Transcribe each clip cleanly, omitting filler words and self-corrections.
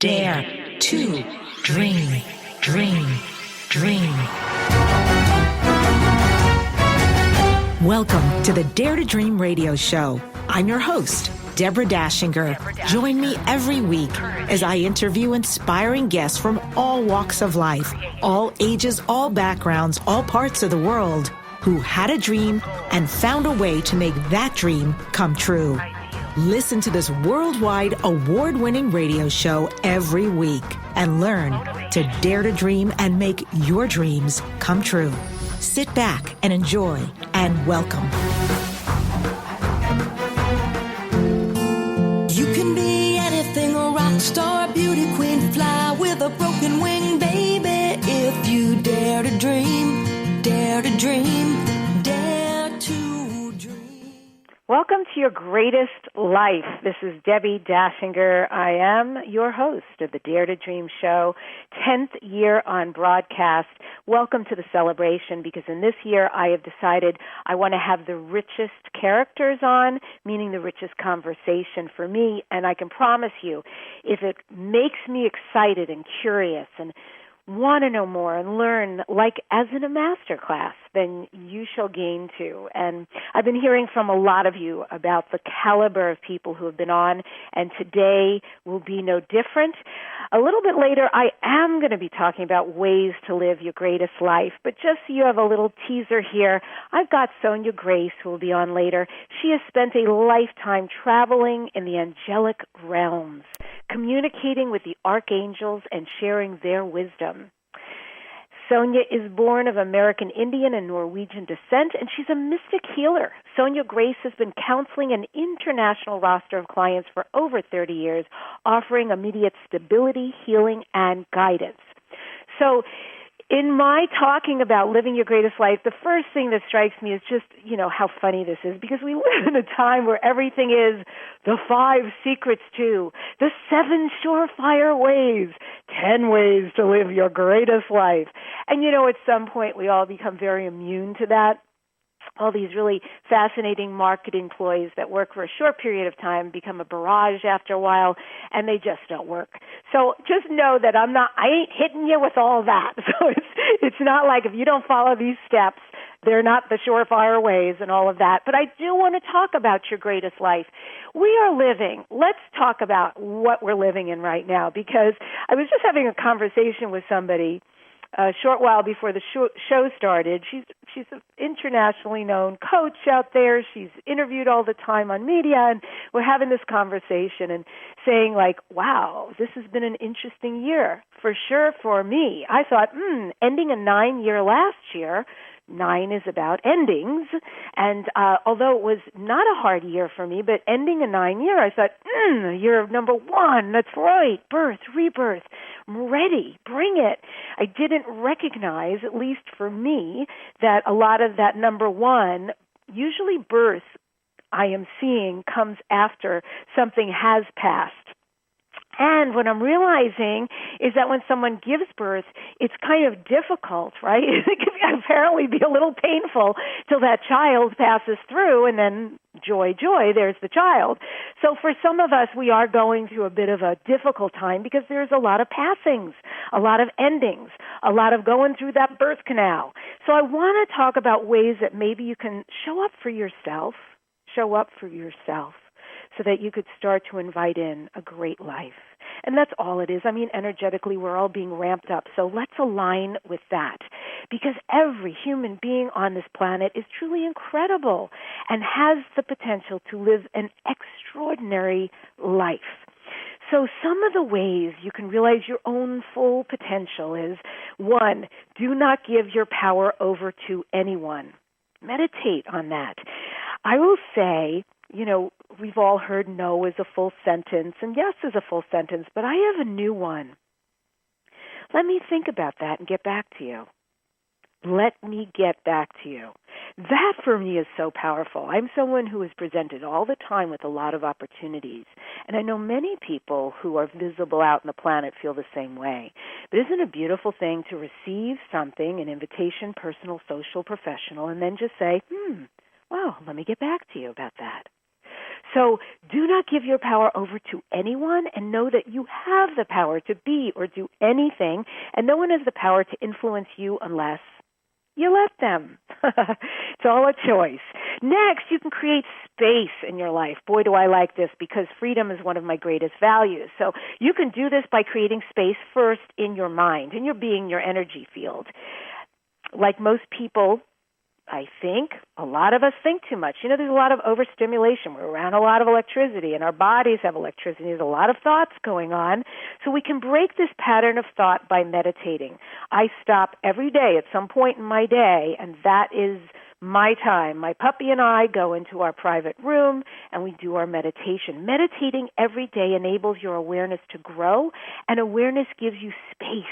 Dare to dream, dream, dream. Welcome to the Dare to Dream radio show. I'm your host, Debbi Dachinger. Join me every week as I interview inspiring guests from all walks of life, all ages, all backgrounds, all parts of the world, who had a dream and found a way to make that dream come true. Listen to this worldwide award-winning radio show every week and learn to dare to dream and make your dreams come true. Sit back and enjoy, and welcome. You can be anything, a rock star, beauty queen, fly with a broken wing, baby. If you dare to dream, dare to dream, dare to dream. Welcome to Your Greatest Life. This is Debbi Dachinger. I am your host of the Dare to Dream show, 10th year on broadcast. Welcome to the celebration, because in this year I have decided I want to have the richest characters on, meaning the richest conversation for me, and I can promise you, if it makes me excited and curious and want to know more and learn, like as in a master class, then you shall gain too. And I've been hearing from a lot of you about the caliber of people who have been on, and today will be no different. A little bit later, I am going to be talking about ways to live your greatest life, but just so you have a little teaser here, I've got Sonja Grace, who will be on later. She has spent a lifetime traveling in the angelic realms, communicating with the archangels and sharing their wisdom. Sonja is born of American Indian and Norwegian descent, and she's a mystic healer. Sonja Grace has been counseling an international roster of clients for over 30 years, offering immediate stability, healing, and guidance. So in my talking about living your greatest life, the first thing that strikes me is just, how funny this is, because we live in a time where everything is the 5 secrets to, the 7 surefire ways, 10 ways to live your greatest life. And, at some point we all become very immune to that. All these really fascinating marketing ploys that work for a short period of time become a barrage after a while, and they just don't work. So just know that I ain't hitting you with all that. So it's not like if you don't follow these steps, they're not the surefire ways and all of that. But I do want to talk about your greatest life. Let's talk about what we're living in right now, because I was just having a conversation with somebody a short while before the show started. She's an internationally known coach out there. She's interviewed all the time on media, and we're having this conversation and saying, like, wow, this has been an interesting year, for sure for me. I thought, ending a 9-year last year. 9 is about endings, and although it was not a hard year for me, but ending a 9-year, I thought, year number 1, that's right, birth, rebirth, I'm ready, bring it. I didn't recognize, at least for me, that a lot of that number 1, usually birth, I am seeing comes after something has passed. And what I'm realizing is that when someone gives birth, it's kind of difficult, right? It can apparently be a little painful till that child passes through, and then joy, joy, there's the child. So for some of us, we are going through a bit of a difficult time because there's a lot of passings, a lot of endings, a lot of going through that birth canal. So I want to talk about ways that maybe you can show up for yourself, so that you could start to invite in a great life. And that's all it is. I mean, energetically, we're all being ramped up. So let's align with that, because every human being on this planet is truly incredible and has the potential to live an extraordinary life. So some of the ways you can realize your own full potential is, 1, do not give your power over to anyone. Meditate on that. I will say, we've all heard no is a full sentence and yes is a full sentence, but I have a new one. Let me think about that and get back to you. Let me get back to you. That for me is so powerful. I'm someone who is presented all the time with a lot of opportunities, and I know many people who are visible out on the planet feel the same way. But isn't it a beautiful thing to receive something, an invitation, personal, social, professional, and then just say, wow, let me get back to you about that. So do not give your power over to anyone, and know that you have the power to be or do anything, and no one has the power to influence you unless you let them. It's all a choice. Next, you can create space in your life. Boy, do I like this, because freedom is one of my greatest values. So you can do this by creating space first in your mind, in your being, your energy field. Like most people, I think, a lot of us think too much. There's a lot of overstimulation. We're around a lot of electricity, and our bodies have electricity. There's a lot of thoughts going on. So we can break this pattern of thought by meditating. I stop every day at some point in my day, and that is my time. My puppy and I go into our private room, and we do our meditation. Meditating every day enables your awareness to grow, and awareness gives you space.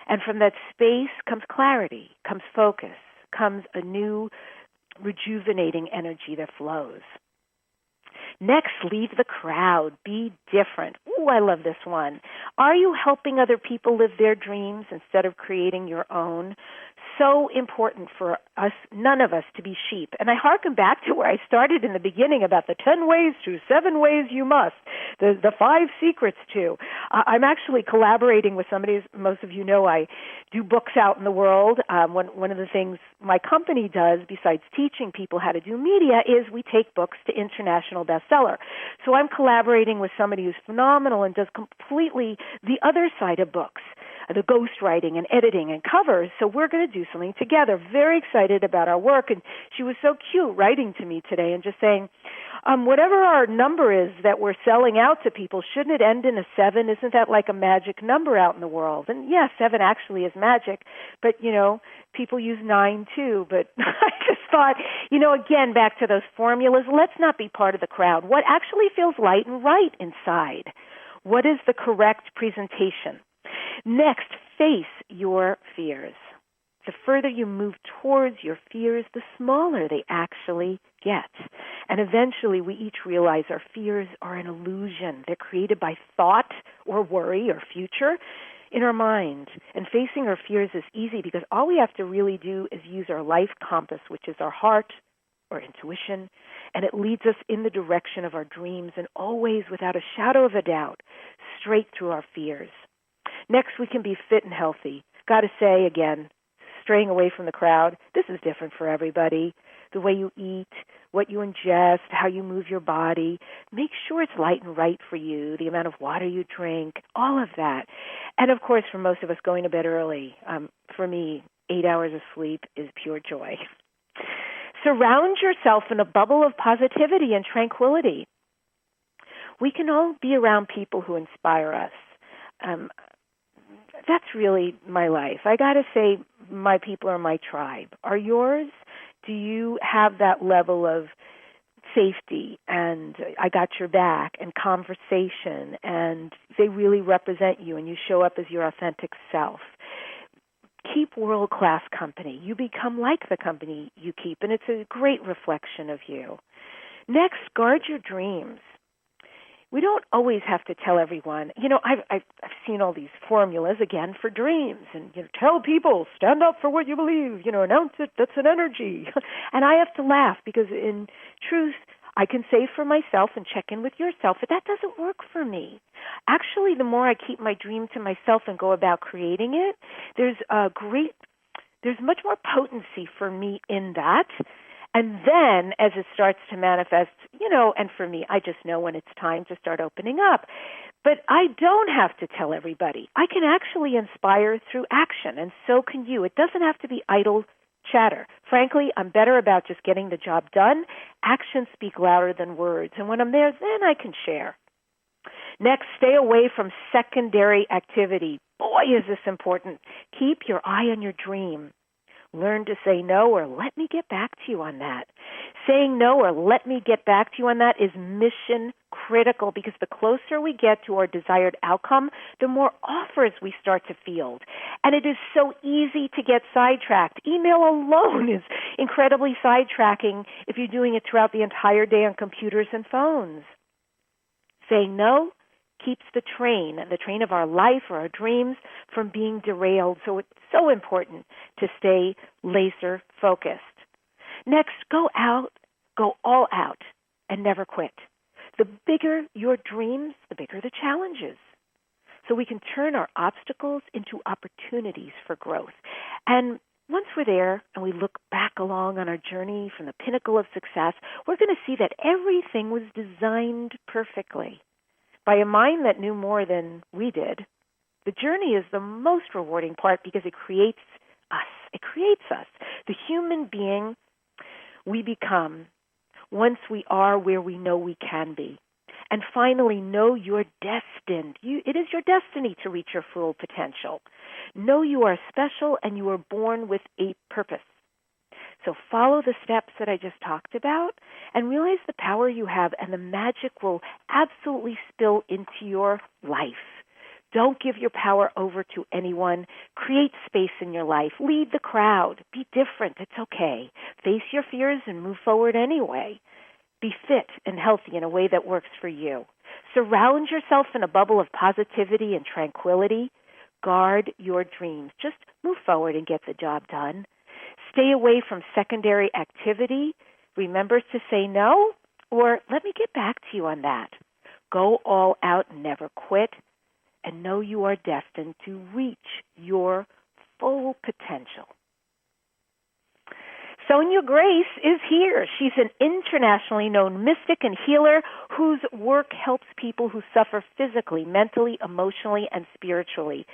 And from that space comes clarity, comes focus, comes a new rejuvenating energy that flows. Next, leave the crowd. Be different. Ooh, I love this one. Are you helping other people live their dreams instead of creating your own? So important for us, none of us, to be sheep. And I hearken back to where I started in the beginning about the 10 ways to, 7 ways you must, the 5 secrets to. I'm actually collaborating with somebody, as most of you know, I do books out in the world. One of the things my company does, besides teaching people how to do media, is we take books to international bestseller. So I'm collaborating with somebody who's phenomenal and does completely the other side of books, the ghostwriting and editing and covers. So we're going to do something together. Very excited about our work. And she was so cute writing to me today and just saying, whatever our number is that we're selling out to people, shouldn't it end in a 7? Isn't that like a magic number out in the world? And yeah, 7 actually is magic, but people use 9 too. But I just thought, again, back to those formulas, let's not be part of the crowd. What actually feels light and right inside? What is the correct presentation? Next, face your fears. The further you move towards your fears, the smaller they actually get. And eventually we each realize our fears are an illusion. They're created by thought or worry or future in our mind. And facing our fears is easy because all we have to really do is use our life compass, which is our heart or intuition, and it leads us in the direction of our dreams, and always, without a shadow of a doubt, straight through our fears. Next, we can be fit and healthy. Got to say again, straying away from the crowd, this is different for everybody. The way you eat, what you ingest, how you move your body. Make sure it's light and right for you, the amount of water you drink, all of that. And of course, for most of us, going to bed early. For me, 8 hours of sleep is pure joy. Surround yourself in a bubble of positivity and tranquility. We can all be around people who inspire us. That's really my life. I got to say, my people are my tribe. Are yours? Do you have that level of safety and I got your back and conversation, and they really represent you and you show up as your authentic self? Keep world-class company. You become like the company you keep, and it's a great reflection of you. Next, guard your dreams. We don't always have to tell everyone. I've seen all these formulas, again, for dreams. And, tell people, stand up for what you believe, announce it, that's an energy. And I have to laugh because, in truth, I can say for myself and check in with yourself, but that doesn't work for me. Actually, the more I keep my dream to myself and go about creating it, there's much more potency for me in that. And then as it starts to manifest, and for me, I just know when it's time to start opening up. But I don't have to tell everybody. I can actually inspire through action, and so can you. It doesn't have to be idle chatter. Frankly, I'm better about just getting the job done. Actions speak louder than words. And when I'm there, then I can share. Next, stay away from secondary activity. Boy, is this important. Keep your eye on your dream. Learn to say no, or let me get back to you on that. Saying no or let me get back to you on that is mission critical, because the closer we get to our desired outcome, the more offers we start to field. And it is so easy to get sidetracked. Email alone is incredibly sidetracking if you're doing it throughout the entire day on computers and phones. Saying no keeps the train of our life or our dreams from being derailed. So it's so important to stay laser focused. Next, go all out. and never quit. The bigger your dreams, the bigger the challenges. So we can turn our obstacles into opportunities for growth. And once we're there and we look back along on our journey from the pinnacle of success, we're going to see that everything was designed perfectly by a mind that knew more than we did. The journey is the most rewarding part because it creates us. It creates us, the human being we become once we are where we know we can be. And finally, know you're destined. It is your destiny to reach your full potential. Know you are special and you are born with a purpose. So follow the steps that I just talked about and realize the power you have, and the magic will absolutely spill into your life. Don't give your power over to anyone. Create space in your life. Lead the crowd. Be different. It's okay. Face your fears and move forward anyway. Be fit and healthy in a way that works for you. Surround yourself in a bubble of positivity and tranquility. Guard your dreams. Just move forward and get the job done. Stay away from secondary activity. Remember to say no, or let me get back to you on that. Go all out and never quit, and know you are destined to reach your full potential. Sonja Grace is here. She's an internationally known mystic and healer whose work helps people who suffer physically, mentally, emotionally, and spiritually.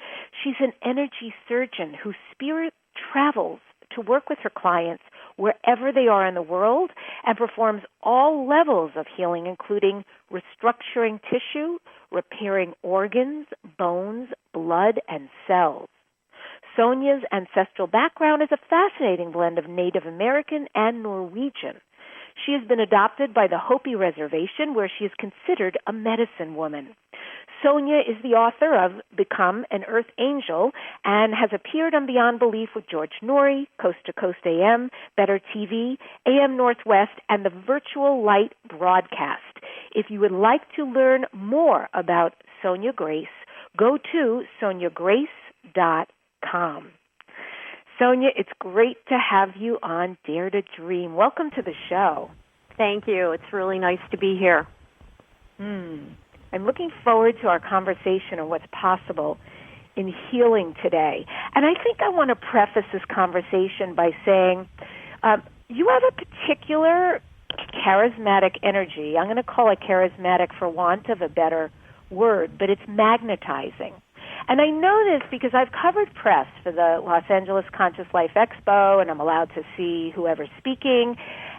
She's an energy surgeon whose spirit travels to work with her clients wherever they are in the world and performs all levels of healing, including restructuring tissue, repairing organs, bones, blood, and cells. Sonja's ancestral background is a fascinating blend of Native American and Norwegian. She has been adopted by the Hopi Reservation, where she is considered a medicine woman. Sonja is the author of Become an Earth Angel and has appeared on Beyond Belief with George Norrie, Coast to Coast AM, Better TV, AM Northwest, and the Virtual Light broadcast. If you would like to learn more about Sonja Grace, go to sonjagrace.com. Sonja, it's great to have you on Dare to Dream. Welcome to the show. Thank you. It's really nice to be here. I'm looking forward to our conversation on what's possible in healing today. And I think I want to preface this conversation by saying you have a particular charismatic energy. I'm going to call it charismatic for want of a better word, but it's magnetizing. And I know this because I've covered press for the Los Angeles Conscious Life Expo, and I'm allowed to see whoever's speaking.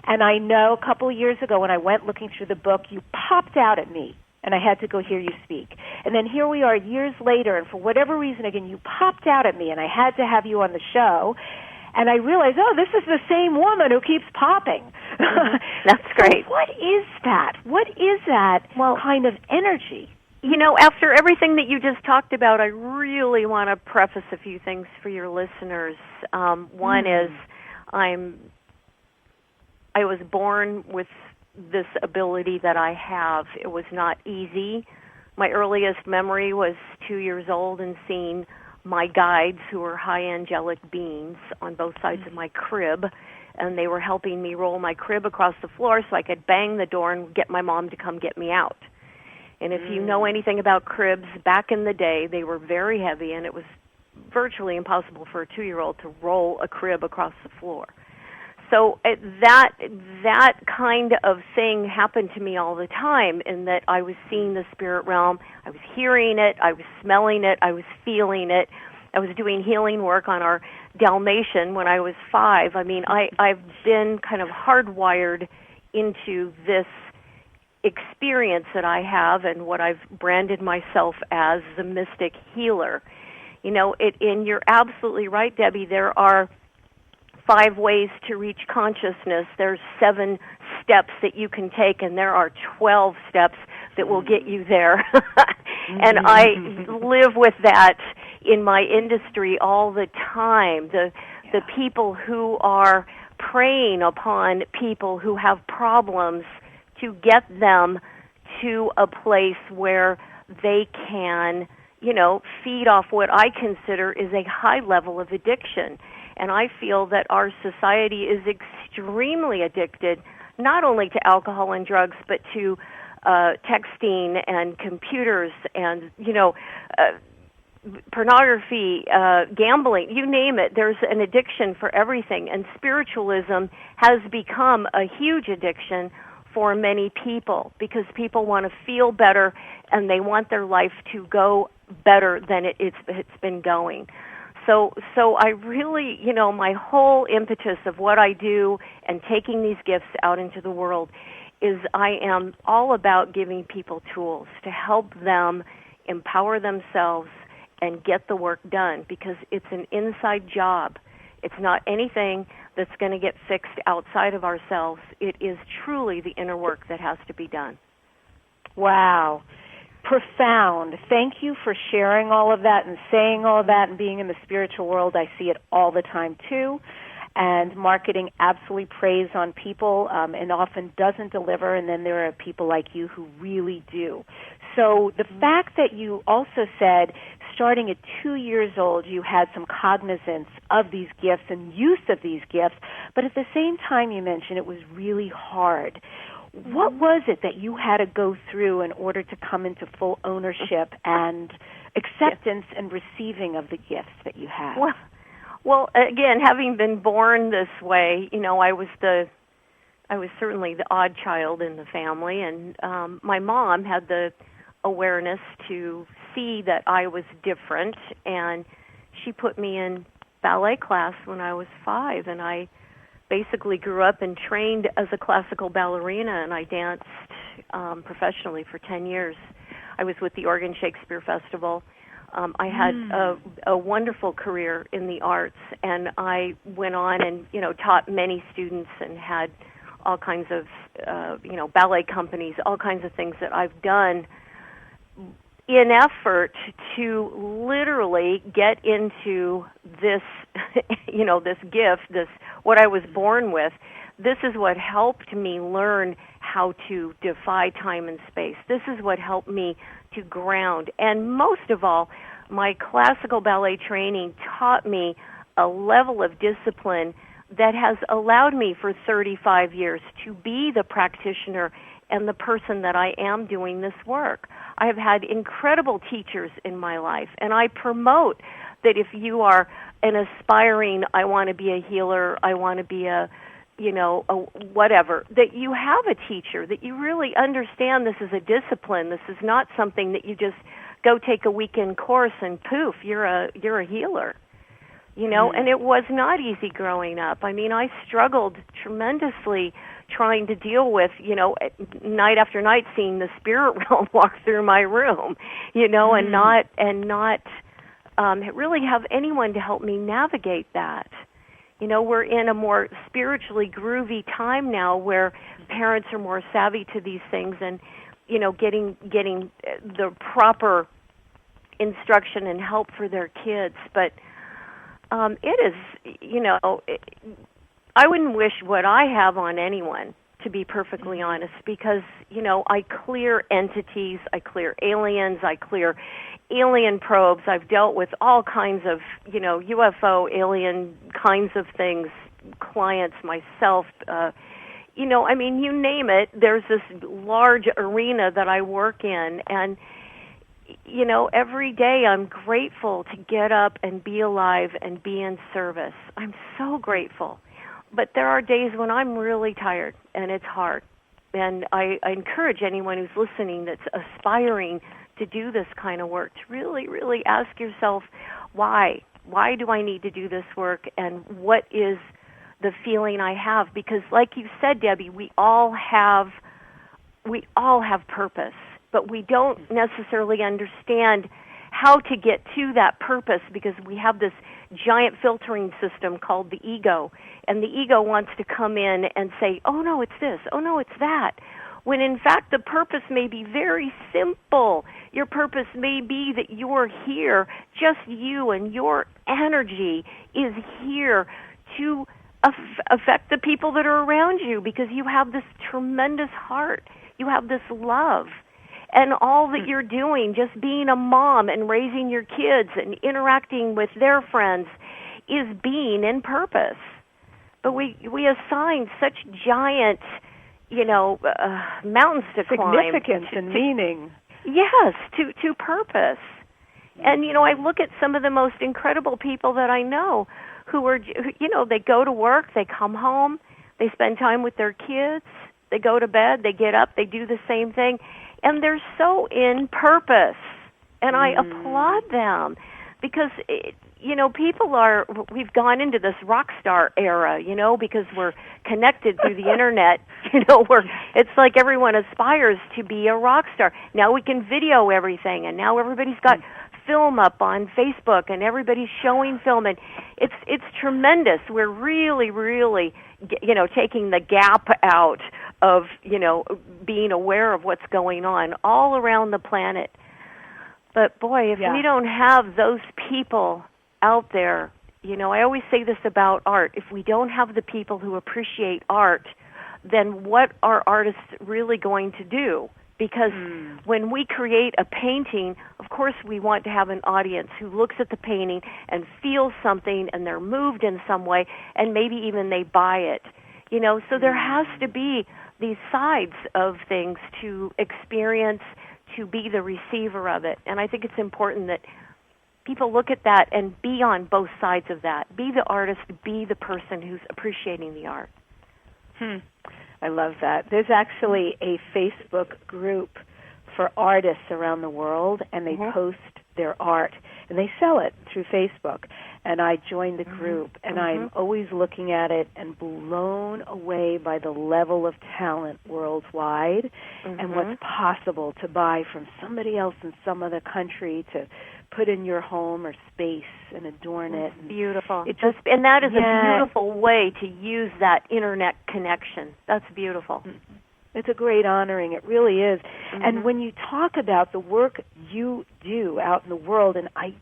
And I know a couple of years ago when I went looking through the book, you popped out at me, and I had to go hear you speak. And then here we are years later, and for whatever reason, again, you popped out at me, and I had to have you on the show. And I realized, this is the same woman who keeps popping. That's great. So what is that? What is that kind of energy? You know, after everything that you just talked about, I really want to preface a few things for your listeners. One is I was born with this ability that I have. It was not easy. My earliest memory was 2 years old and seeing my guides, who were high angelic beings, on both sides of my crib, and they were helping me roll my crib across the floor so I could bang the door and get my mom to come get me out. And if you know anything about cribs, back in the day, they were very heavy, and it was virtually impossible for a 2-year-old to roll a crib across the floor. So that kind of thing happened to me all the time, in that I was seeing the spirit realm, I was hearing it, I was smelling it, I was feeling it. I was doing healing work on our Dalmatian when I was 5. I mean, I've been kind of hardwired into this experience that I have, and what I've branded myself as, the mystic healer. You know, and you're absolutely right, Debbie. There are 5 ways to reach consciousness. There's 7 steps that you can take, and there are 12 steps that will get you there. And I live with that in my industry all the time. The people who are preying upon people who have problems to get them to a place where they can, feed off what I consider is a high level of addiction. And I feel that our society is extremely addicted not only to alcohol and drugs, but to texting and computers and, pornography, gambling, you name it. There's an addiction for everything. And spiritualism has become a huge addiction for many people because people want to feel better and they want their life to go better than it's been going. So I really, my whole impetus of what I do and taking these gifts out into the world is I am all about giving people tools to help them empower themselves and get the work done because it's an inside job. It's not anything that's going to get fixed outside of ourselves. It is truly the inner work that has to be done. Wow. Profound. Thank you for sharing all of that and saying all of that and being in the spiritual world. I see it all the time, too. And marketing absolutely preys on people and often doesn't deliver, and then there are people like you who really do. So the fact that you also said starting at 2 years old you had some cognizance of these gifts and use of these gifts, but at the same time you mentioned it was really hard. What was it that you had to go through in order to come into full ownership and acceptance and receiving of the gifts that you had? Well, again, having been born this way, I was certainly the odd child in the family, and my mom had the awareness to see that I was different, and she put me in ballet class when I was 5, and I basically grew up and trained as a classical ballerina, and I danced professionally for 10 years. I was with the Oregon Shakespeare Festival. I had a wonderful career in the arts, and I went on and, taught many students and had all kinds of, ballet companies, all kinds of things that I've done in effort to literally get into this, this gift, this what I was born with. This is what helped me learn how to defy time and space. This is what helped me to ground. And most of all, my classical ballet training taught me a level of discipline that has allowed me for 35 years to be the practitioner and the person that I am doing this work. I have had incredible teachers in my life, and I promote that if you are an aspiring, I want to be a healer, I want to be a whatever, that you have a teacher, that you really understand this is a discipline. This is not something that you just go take a weekend course and poof, you're a healer. And it was not easy growing up. I mean, I struggled tremendously trying to deal with, night after night seeing the spirit realm walk through my room, and not really have anyone to help me navigate that. We're in a more spiritually groovy time now where parents are more savvy to these things and, getting the proper instruction and help for their kids. But it is, I wouldn't wish what I have on anyone, to be perfectly honest, because, I clear entities, I clear aliens, I clear alien probes. I've dealt with all kinds of, UFO, alien kinds of things, clients, myself, you name it. There's this large arena that I work in, and, every day I'm grateful to get up and be alive and be in service. I'm so grateful. But there are days when I'm really tired, and it's hard. And I encourage anyone who's listening that's aspiring to do this kind of work to really, really ask yourself, why? Why do I need to do this work, and what is the feeling I have? Because like you said, Debbie, we all have purpose, but we don't necessarily understand how to get to that purpose because we have this giant filtering system called the ego, and the ego wants to come in and say, oh no, it's this, oh no, it's that, when in fact the purpose may be very simple. Your purpose may be that you're here, just you and your energy is here to affect the people that are around you because you have this tremendous heart, you have this love. And all that you're doing, just being a mom and raising your kids and interacting with their friends, is being in purpose. But we assign such giant mountains to climb. Significance and meaning. Yes, to purpose. And, I look at some of the most incredible people that I know who are, they go to work, they come home, they spend time with their kids, they go to bed, they get up, they do the same thing, and they're so in purpose. And I applaud them because, we've gone into this rock star era, because we're connected through the internet, it's like everyone aspires to be a rock star. Now we can video everything, and now everybody's got film up on Facebook, and everybody's showing film, and it's tremendous. We're really, really, taking the gap out of, being aware of what's going on all around the planet. But boy, if we don't have those people out there, I always say this about art. If we don't have the people who appreciate art, then what are artists really going to do? Because when we create a painting, of course we want to have an audience who looks at the painting and feels something, and they're moved in some way, and maybe even they buy it. So there has to be these sides of things to experience, to be the receiver of it. And I think it's important that people look at that and be on both sides of that. Be the artist, be the person who's appreciating the art. I love that. There's actually a Facebook group for artists around the world, and they post their art, and they sell it through Facebook. And I joined the group, and I'm always looking at it and blown away by the level of talent worldwide and what's possible to buy from somebody else in some other country to put in your home or space and adorn it. Beautiful. And that is a beautiful way to use that internet connection. That's beautiful. It's a great honoring. It really is. And when you talk about the work you do out in the world, and I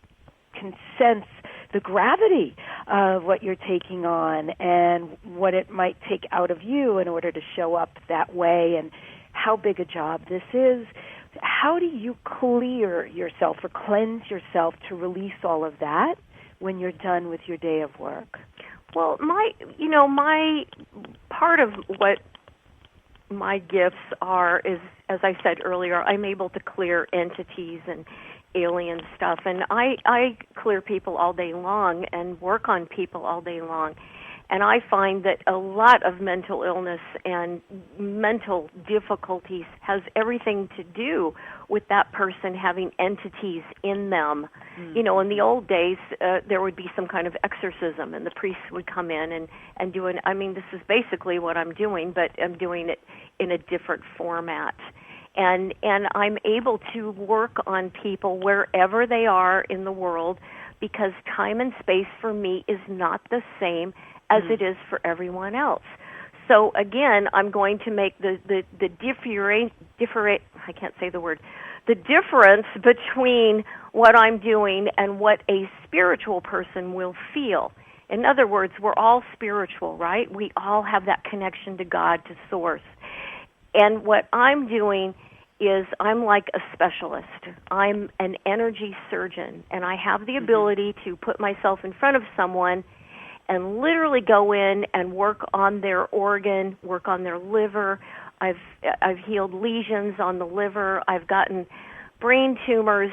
can sense the gravity of what you're taking on and what it might take out of you in order to show up that way, and how big a job this is. How do you clear yourself or cleanse yourself to release all of that when you're done with your day of work? Well, my part of what my gifts are is, as I said earlier, I'm able to clear entities and alien stuff, and I clear people all day long and work on people all day long. And I find that a lot of mental illness and mental difficulties has everything to do with that person having entities in them. In the old days, there would be some kind of exorcism, and the priest would come in and do this is basically what I'm doing, but I'm doing it in a different format. And I'm able to work on people wherever they are in the world, because time and space for me is not the same as it is for everyone else. So again, I'm going to make the difference between what I'm doing and what a spiritual person will feel. In other words, we're all spiritual, right? We all have that connection to God, to Source. And what I'm doing is I'm like a specialist. I'm an energy surgeon, and I have the ability to put myself in front of someone and literally go in and work on their organ, work on their liver. I've healed lesions on the liver. I've gotten brain tumors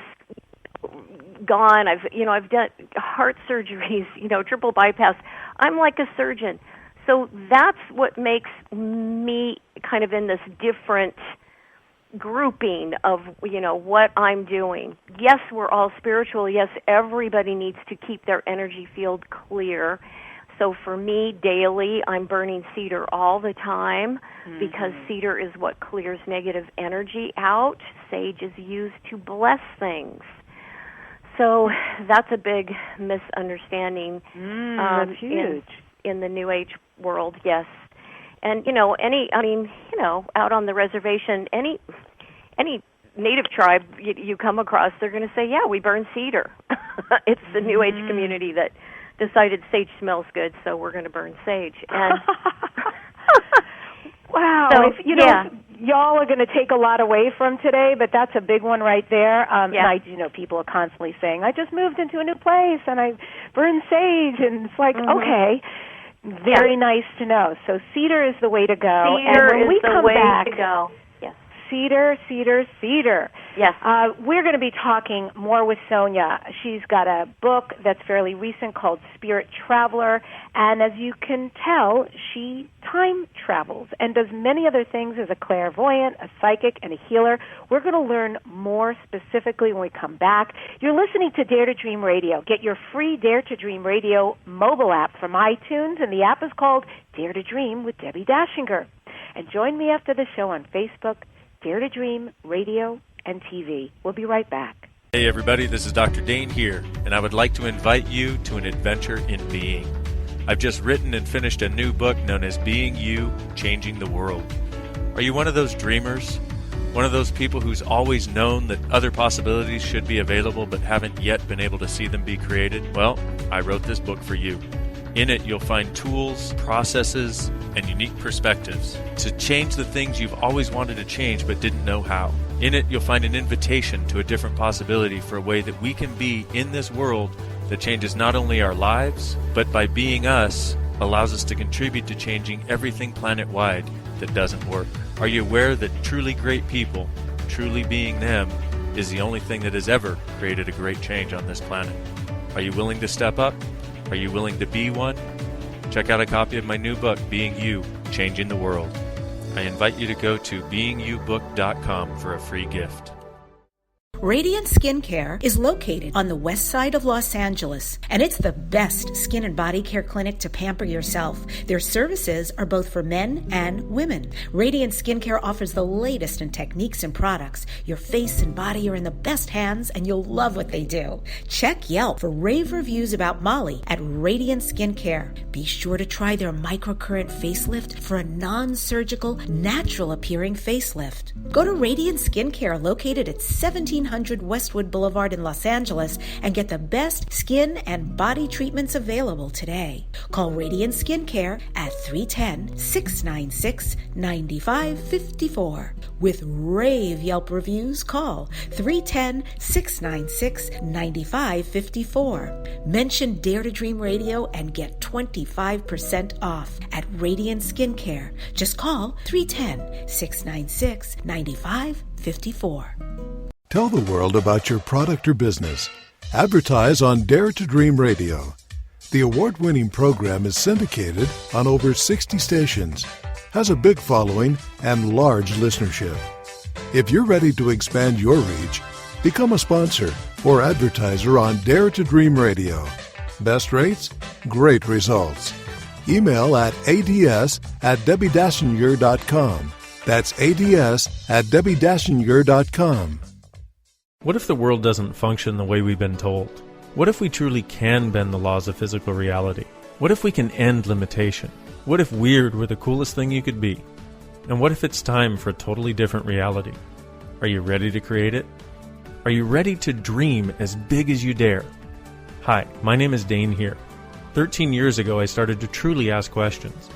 gone. I've done heart surgeries, triple bypass. I'm like a surgeon. So that's what makes me kind of in this different grouping of, what I'm doing. Yes, we're all spiritual. Yes, everybody needs to keep their energy field clear. So for me, daily, I'm burning cedar all the time because cedar is what clears negative energy out. Sage is used to bless things. So that's a big misunderstanding. That's huge. In the New Age world, yes. And, out on the reservation, any native tribe you come across, they're going to say, yeah, we burn cedar. It's the New Age community that decided sage smells good, so we're going to burn sage. And wow. So, y'all are going to take a lot away from today, but that's a big one right there. And I people are constantly saying, I just moved into a new place, and I burned sage, and it's like, okay, Very nice to know. So Cedar is the way to go. Cedar and when we is the come way back, to go. Yes. Cedar, Cedar, Cedar. Yes. We're going to be talking more with Sonja. She's got a book that's fairly recent called Spirit Traveler, and as you can tell, she time travels and does many other things as a clairvoyant, a psychic, and a healer. We're going to learn more specifically when we come back. You're listening to Dare to Dream Radio. Get your free Dare to Dream Radio mobile app from iTunes, and the app is called Dare to Dream with Debbi Dachinger. And join me after the show on Facebook, Dare to Dream Radio and TV. We'll be right back. Hey everybody, this is Dr. Dane here, and I would like to invite you to an adventure in being. I've just written and finished a new book known as Being You, Changing the World. Are you one of those dreamers? One of those people who's always known that other possibilities should be available but haven't yet been able to see them be created? Well, I wrote this book for you. In it, you'll find tools, processes, and unique perspectives to change the things you've always wanted to change but didn't know how. In it, you'll find an invitation to a different possibility for a way that we can be in this world that changes not only our lives, but by being us, allows us to contribute to changing everything planet-wide that doesn't work. Are you aware that truly great people, truly being them, is the only thing that has ever created a great change on this planet? Are you willing to step up? Are you willing to be one? Check out a copy of my new book, Being You, Changing the World. I invite you to go to beingyoubook.com for a free gift. Radiant Skincare is located on the west side of Los Angeles, and it's the best skin and body care clinic to pamper yourself. Their services are both for men and women. Radiant Skincare offers the latest in techniques and products. Your face and body are in the best hands, and you'll love what they do. Check Yelp for rave reviews about Molly at Radiant Skincare. Be sure to try their microcurrent facelift for a non-surgical, natural-appearing facelift. Go to Radiant Skincare, located at 1700 Westwood Boulevard in Los Angeles, and get the best skin and body treatments available today. Call Radiant Skincare at 310-696-9554. With rave Yelp reviews, call 310-696-9554. Mention Dare to Dream Radio and get 25% off at Radiant Skincare. Just call 310-696-9554. Tell the world about your product or business. Advertise on Dare to Dream Radio. The award-winning program is syndicated on over 60 stations, has a big following, and large listenership. If you're ready to expand your reach, become a sponsor or advertiser on Dare to Dream Radio. Best rates? Great results. Email at ads@DebbiDachinger.com. That's ads@DebbiDachinger.com. What if the world doesn't function the way we've been told? What if we truly can bend the laws of physical reality? What if we can end limitation? What if weird were the coolest thing you could be? And what if it's time for a totally different reality? Are you ready to create it? Are you ready to dream as big as you dare? Hi, my name is Dane here. 13 years ago, I started to truly ask questions.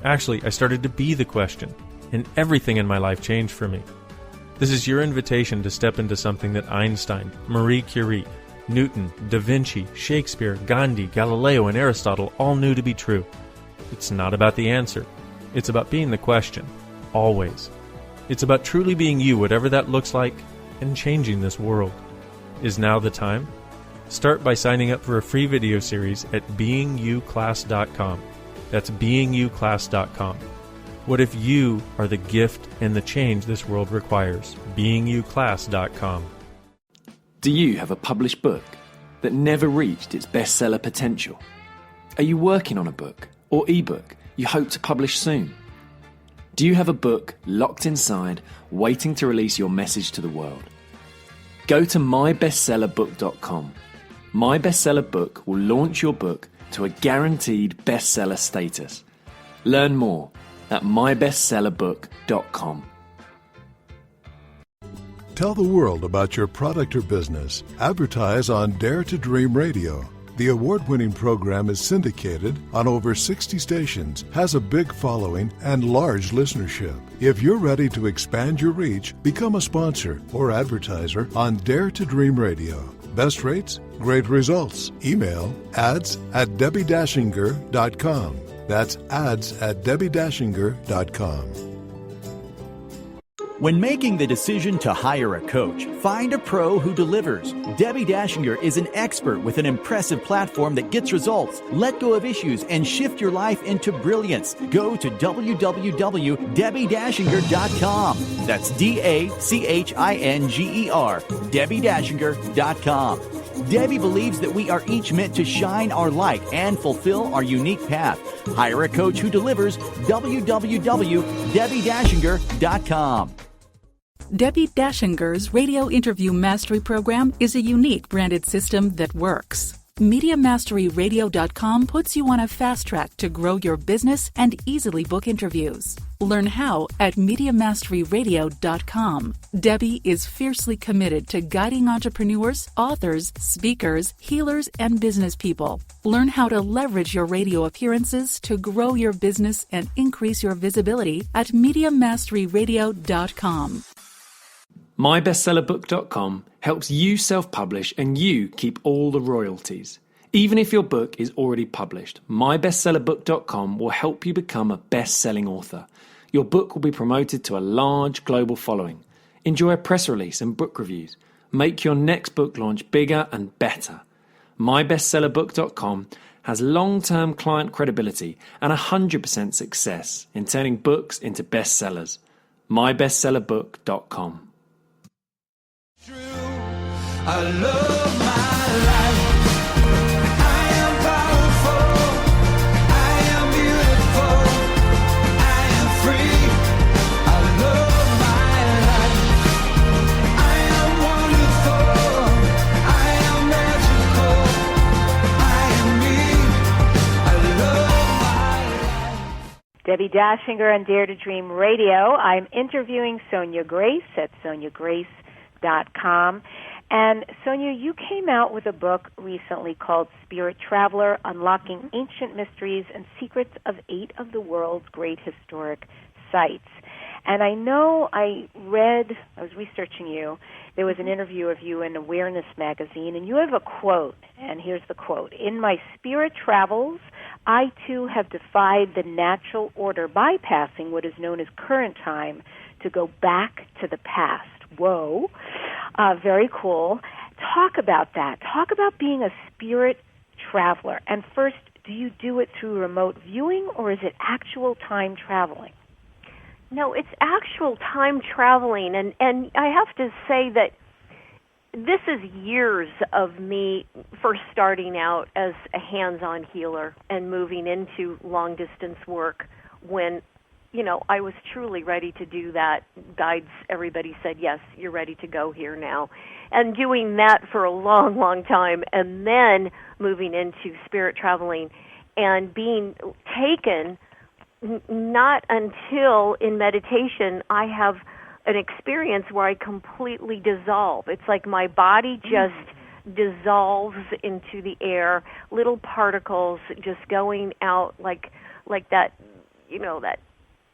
Actually, I started to be the question, and everything in my life changed for me. This is your invitation to step into something that Einstein, Marie Curie, Newton, Da Vinci, Shakespeare, Gandhi, Galileo, and Aristotle all knew to be true. It's not about the answer. It's about being the question, always. It's about truly being you, whatever that looks like, and changing this world. Is now the time? Start by signing up for a free video series at beingyouclass.com. That's beingyouclass.com. What if you are the gift and the change this world requires? beingyouclass.com. Do you have a published book that never reached its bestseller potential? Are you working on a book or ebook you hope to publish soon? Do you have a book locked inside, waiting to release your message to the world? Go to mybestsellerbook.com. My Bestseller Book will launch your book to a guaranteed bestseller status. Learn more at mybestsellerbook.com. Tell the world about your product or business. Advertise on Dare to Dream Radio. The award-winning program is syndicated on over 60 stations, has a big following, and large listenership. If you're ready to expand your reach, become a sponsor or advertiser on Dare to Dream Radio. Best rates, great results. Email ads@DebbiDachinger.com. That's ads@DebbiDachinger.com. When making the decision to hire a coach, find a pro who delivers. Debbi Dachinger is an expert with an impressive platform that gets results. Let go of issues and shift your life into brilliance. Go to www.DebbiDachinger.com. That's DACHINGER, DebbiDachinger.com. Debbie believes that we are each meant to shine our light and fulfill our unique path. Hire a coach who delivers. www.DebbiDachinger.com. Debbi Dachinger's Radio Interview Mastery Program is a unique branded system that works. MediaMasteryRadio.com puts you on a fast track to grow your business and easily book interviews. Learn how at MediaMasteryRadio.com. Debbie is fiercely committed to guiding entrepreneurs, authors, speakers, healers, and business people. Learn how to leverage your radio appearances to grow your business and increase your visibility at MediaMasteryRadio.com. MyBestsellerBook.com helps you self-publish and you keep all the royalties. Even if your book is already published, MyBestsellerBook.com will help you become a best-selling author. Your book will be promoted to a large global following. Enjoy a press release and book reviews. Make your next book launch bigger and better. MyBestsellerBook.com has long-term client credibility and 100% success in turning books into bestsellers. MyBestsellerBook.com. I love my life. I am powerful. I am beautiful. I am free. I love my life. I am wonderful. I am magical. I am me. I love my life. Debbi Dachinger on Dare to Dream Radio. I'm interviewing Sonja Grace at SonjaGrace.com. And Sonja, you came out with a book recently called Spirit Traveler, Unlocking Ancient Mysteries and Secrets of 8 of the World's Great Historic Sites. And I know I was researching you, there was an interview of you in Awareness magazine, and you have a quote, and here's the quote: "In my spirit travels, I too have defied the natural order, bypassing what is known as current time to go back to the past." Whoa. Very cool. Talk about that. Talk about being a spirit traveler. And first, do you do it through remote viewing, or is it actual time traveling? No, it's actual time traveling. And I have to say that this is years of me first starting out as a hands-on healer and moving into long-distance work when I was truly ready to do that. Guides, everybody said, yes, you're ready to go here now. And doing that for a long, long time, and then moving into spirit traveling and being taken, not until in meditation I have an experience where I completely dissolve. It's like my body just dissolves into the air, little particles just going out like that,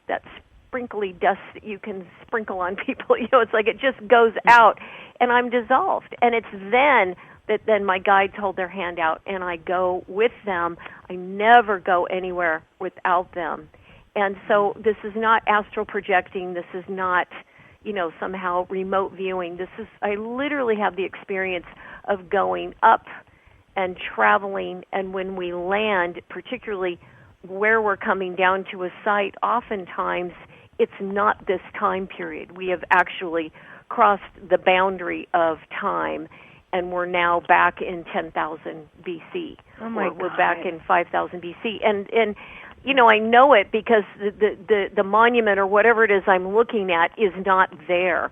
that sprinkly dust that you can sprinkle on people. It's like it just goes out, and I'm dissolved. And it's then that my guides hold their hand out, and I go with them. I never go anywhere without them. And so this is not astral projecting. This is not, somehow remote viewing. I literally have the experience of going up and traveling, and when we land, particularly where we're coming down to a site, oftentimes it's not this time period. We have actually crossed the boundary of time, and we're now back in 10,000 BC. Oh my God. We're back in 5,000 BC. And I know it because the monument or whatever it is I'm looking at is not there.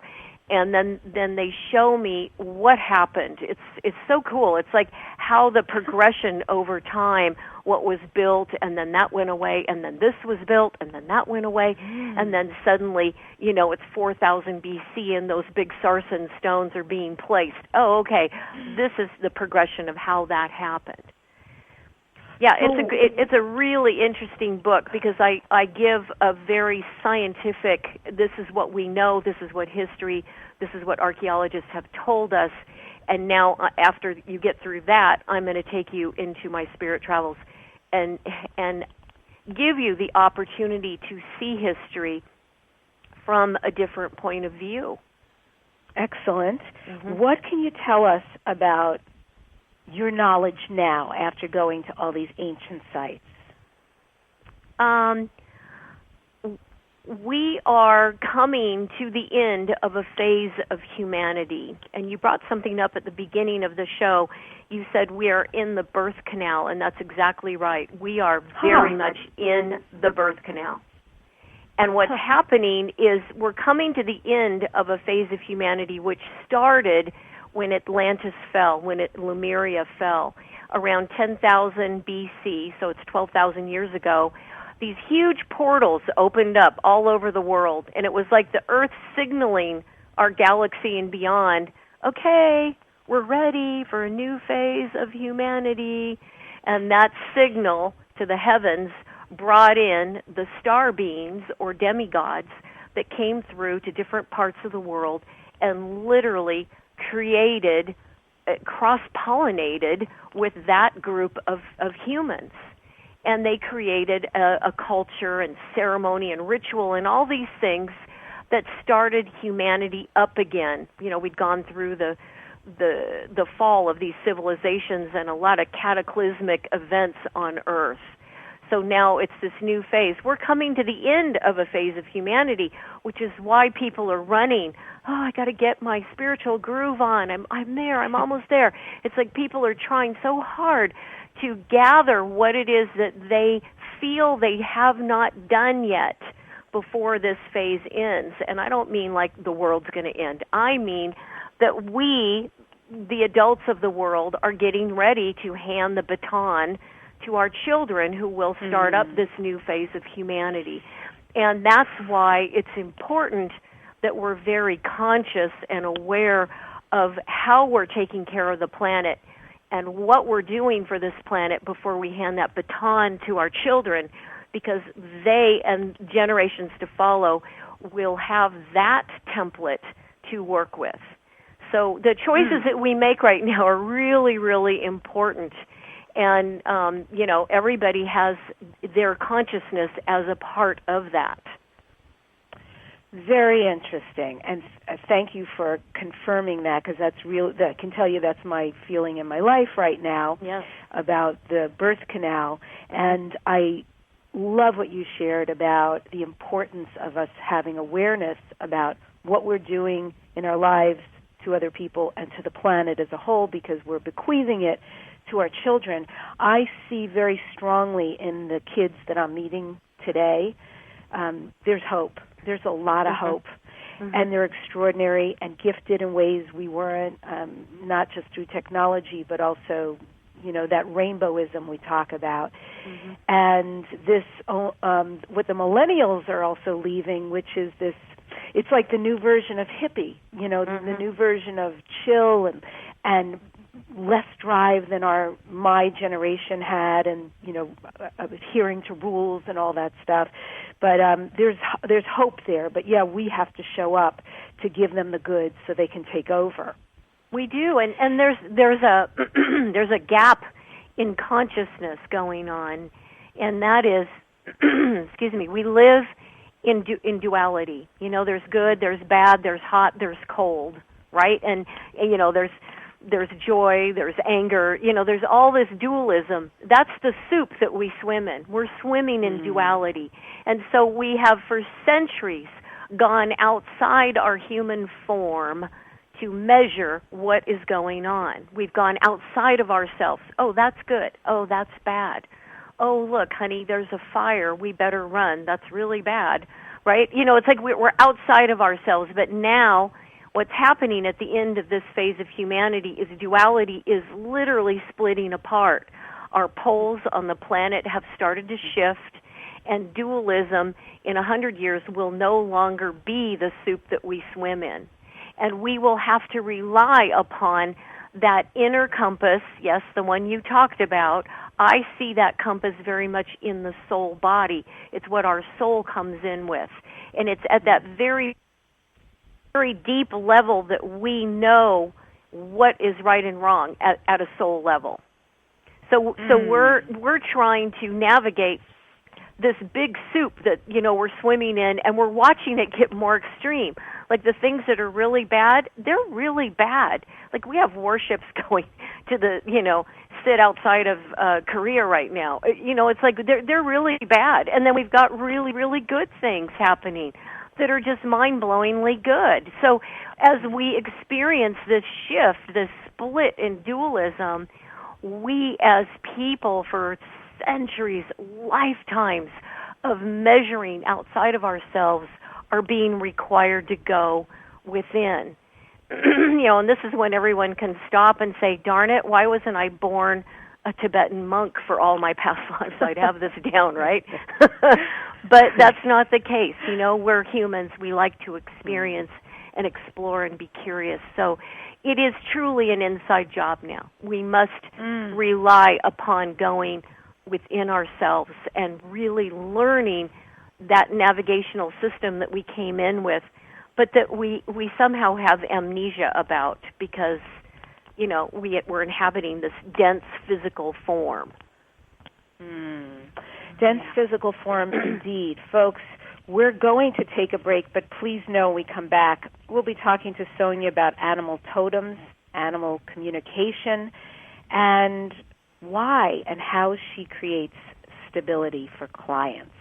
And then they show me what happened. It's so cool. It's like how the progression over time, what was built, and then that went away, and then this was built, and then that went away, and then suddenly, it's 4,000 BC, and those big sarsen stones are being placed. Oh, okay, this is the progression of how that happened. Yeah, it's a really interesting book because I give a very scientific, this is what we know, this is what history, this is what archaeologists have told us, And now, after you get through that, I'm going to take you into my spirit travels and give you the opportunity to see history from a different point of view. Excellent. What can you tell us about your knowledge now after going to all these ancient sites? We are coming to the end of a phase of humanity. And you brought something up at the beginning of the show. You said we are in the birth canal, and that's exactly right. We are very much in the birth canal. And what's happening is we're coming to the end of a phase of humanity which started when Atlantis fell, when Lemuria fell, around 10,000 BC, so it's 12,000 years ago. These huge portals opened up all over the world, and it was like the Earth signaling our galaxy and beyond, okay, we're ready for a new phase of humanity. And that signal to the heavens brought in the star beings or demigods that came through to different parts of the world and literally created, cross-pollinated with that group of humans. And they created a culture and ceremony and ritual and all these things that started humanity up again. You know, we'd gone through the fall of these civilizations and a lot of cataclysmic events on Earth. So now it's this new phase. We're coming to the end of a phase of humanity, which is why people are running. Oh, I got to get my spiritual groove on. I'm there. I'm almost there. It's like people are trying so hard to gather what it is that they feel they have not done yet before this phase ends. And I don't mean like the world's going to end. I mean that we, the adults of the world, are getting ready to hand the baton to our children who will start up this new phase of humanity. And that's why it's important that we're very conscious and aware of how we're taking care of the planet and what we're doing for this planet before we hand that baton to our children, because they and generations to follow will have that template to work with. So the choices that we make right now are really, really important. And, you know, everybody has their consciousness as a part of that. Very interesting, and thank you for confirming that, because that's real. I can tell you that's my feeling in my life right now about the birth canal. And I love what you shared about the importance of us having awareness about what we're doing in our lives to other people and to the planet as a whole, because we're bequeathing it to our children. I see very strongly in the kids that I'm meeting today, there's hope. There's a lot of hope, and they're extraordinary and gifted in ways we weren't, not just through technology, but also, you know, that rainbowism we talk about. And this, what the millennials are also leaving, which is this, it's like the new version of hippie, you know, the new version of chill and less drive than my generation had, and, you know, adhering to rules and all that stuff. But there's hope there. But yeah, we have to show up to give them the goods so they can take over. We do, and there's a there's a gap in consciousness going on, and that is, excuse me, we live in duality. You know, there's good, there's bad, there's hot, there's cold, right? And you know, there's joy, there's anger, you know, there's all this dualism. That's the soup that we swim in. We're swimming in duality. And so we have for centuries gone outside our human form to measure what is going on. We've gone outside of ourselves. Oh, that's good. Oh, that's bad. Oh, look, honey, there's a fire. We better run. That's really bad, right? You know, it's like we're outside of ourselves. But now what's happening at the end of this phase of humanity is duality is literally splitting apart. Our poles on the planet have started to shift, and dualism in 100 years will no longer be the soup that we swim in. And we will have to rely upon that inner compass, yes, the one you talked about. I see that compass very much in the soul body. It's what our soul comes in with. And it's at that very, very deep level that we know what is right and wrong at a soul level. So we're trying to navigate this big soup that, we're swimming in, and we're watching it get more extreme. Like the things that are really bad, they're really bad. Like we have warships going to the, sit outside of Korea right now. It's like they're really bad. And then we've got really, really good things happening that are just mind-blowingly good. So as we experience this shift, this split in dualism, we as people for centuries, lifetimes of measuring outside of ourselves are being required to go within. And this is when everyone can stop and say, darn it, why wasn't I born a Tibetan monk for all my past lives? I'd have this down, right? But that's not the case. We're humans. We like to experience and explore and be curious. So it is truly an inside job now. We must rely upon going within ourselves and really learning that navigational system that we came in with, but that we somehow have amnesia about because, we're inhabiting this dense physical form. Dense physical form indeed. Folks, we're going to take a break, but please know when we come back, we'll be talking to Sonja about animal totems, animal communication, and why and how she creates stability for clients.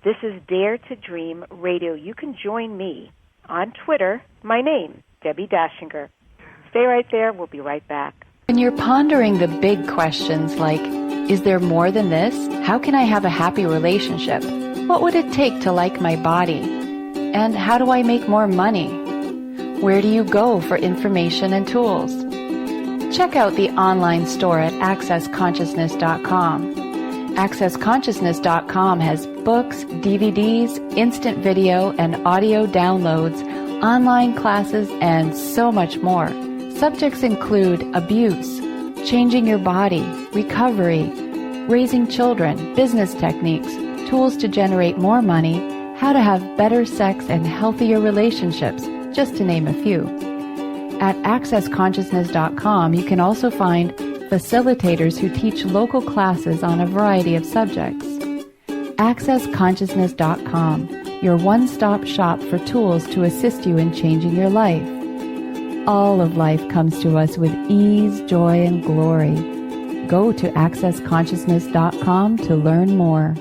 This is Dare to Dream Radio. You can join me on Twitter. My name, Debbi Dachinger. Stay right there. We'll be right back. When you're pondering the big questions like, is there more than this? How can I have a happy relationship? What would it take to like my body? And how do I make more money? Where do you go for information and tools? Check out the online store at accessconsciousness.com. AccessConsciousness.com has books, DVDs, instant video and audio downloads, online classes, and so much more. Subjects include abuse, changing your body, recovery, raising children, business techniques, tools to generate more money, how to have better sex and healthier relationships, just to name a few. At accessconsciousness.com, you can also find facilitators who teach local classes on a variety of subjects. AccessConsciousness.com, your one-stop shop for tools to assist you in changing your life. All of life comes to us with ease, joy, and glory. Go to AccessConsciousness.com to learn more.